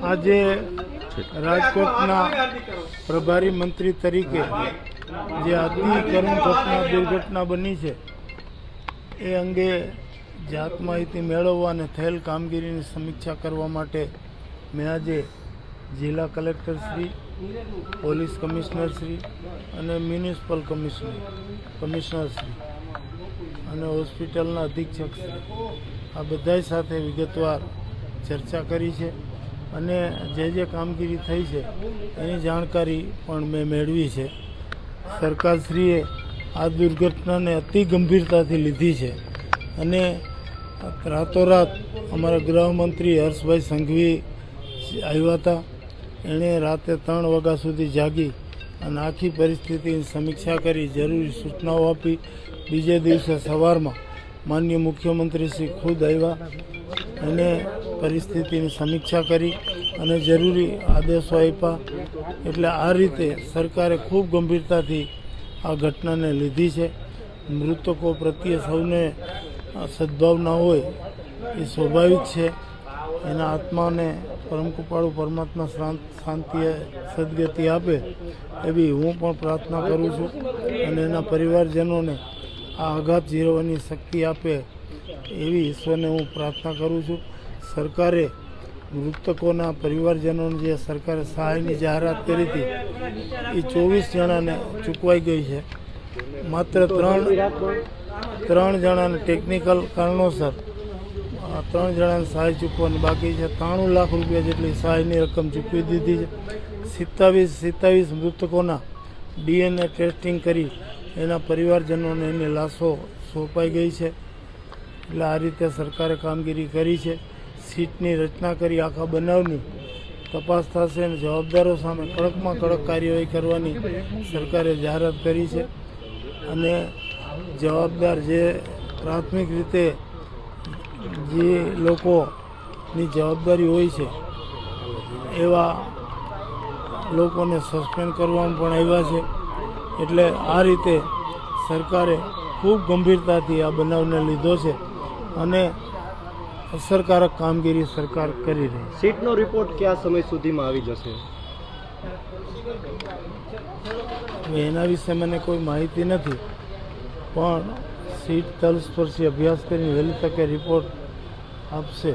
આજે રાજકોટના પ્રભારી મંત્રી તરીકે જે અતિ કરુણ દુર્ઘટના બની છે એ અંગે જાત માહિતી મેળવવા અને થયેલ કામગીરીની સમીક્ષા કરવા માટે મેં આજે જિલ્લા collector Shri, police commissioner Shri અને મ્યુનિસિપલ કમિશનર શ્રી અને હોસ્પિટલના અધિક્ષક શ્રી આ બધા સાથે વિગતવાર ચર્ચા કરી છે અને જે કામગીરી થઈ છે એની જાણકારી પણ મેં મેળવી છે. સરકારશ્રીએ આ દુર્ઘટનાને અતિ ગંભીરતાથી લીધી છે અને રાતોરાત અમારા ગૃહમંત્રી હર્ષભાઈ સંઘવી આવ્યા હતા. એણે રાતે 3 વાગ્યા સુધી જાગી અને આખી પરિસ્થિતિની સમીક્ષા કરી, જરૂરી સૂચનાઓ આપી. બીજે દિવસે સવારમાં માનનીય મુખ્યમંત્રી શ્રી ખુદ આવ્યા અને પરિસ્થિતિની સમીક્ષા કરી અને જરૂરી આદેશો આપ્યા. એટલે આ રીતે સરકારે ખૂબ ગંભીરતાથી આ ઘટનાને લીધી છે. મૃતકો પ્રત્યે સૌને સદભાવના હોય એ સ્વાભાવિક છે. એના આત્માને પરમ કૃપાળુ પરમાત્મા શાંતિ સદગતિ આપે એવી હું પણ પ્રાર્થના કરું છું અને એના પરિવારજનોને આ આઘાત ઝીલવાની શક્તિ આપે એવી ઈશ્વરને હું પ્રાર્થના કરું છું. સરકારે મૃતકોના પરિવારજનોને જે સરકારે સહાયની જાહેરાત કરી હતી એ 24 જણાને ચૂકવાઈ ગઈ છે. માત્ર 3 જણાને ટેકનિકલ કારણોસર 3 જણાને સહાય ચૂકવવાની બાકી છે. 93 લાખ રૂપિયા જેટલી સહાયની રકમ ચૂકવી દીધી છે. 27 મૃતકોના DNA ટેસ્ટિંગ કરી એના પરિવારજનોને એની લાશો સોંપાઈ ગઈ છે. એટલે આ રીતે સરકારે કામગીરી કરી છે. સીટની રચના કરી આખા બનાવની તપાસ થશે અને જવાબદારો સામે કડકમાં કડક કાર્યવાહી કરવાની સરકારે જાહેરાત કરી છે અને જવાબદાર જે પ્રાથમિક રીતે જે લોકોની જવાબદારી હોય છે એવા લોકોને સસ્પેન્ડ કરવામાં પણ આવ્યા છે. એટલે આ રીતે સરકારે ખૂબ ગંભીરતાથી આ બનાવને લીધો છે અને અસરકારક કામગીરી સરકાર કરી રહી છે. સીટનો રિપોર્ટ કયા સમય સુધીમાં આવી જશે? એના વિશે મને કોઈ માહિતી નથી, પણ સીટ તલસ્પર્શી અભ્યાસ કરીને વહેલી તકે રિપોર્ટ આપશે.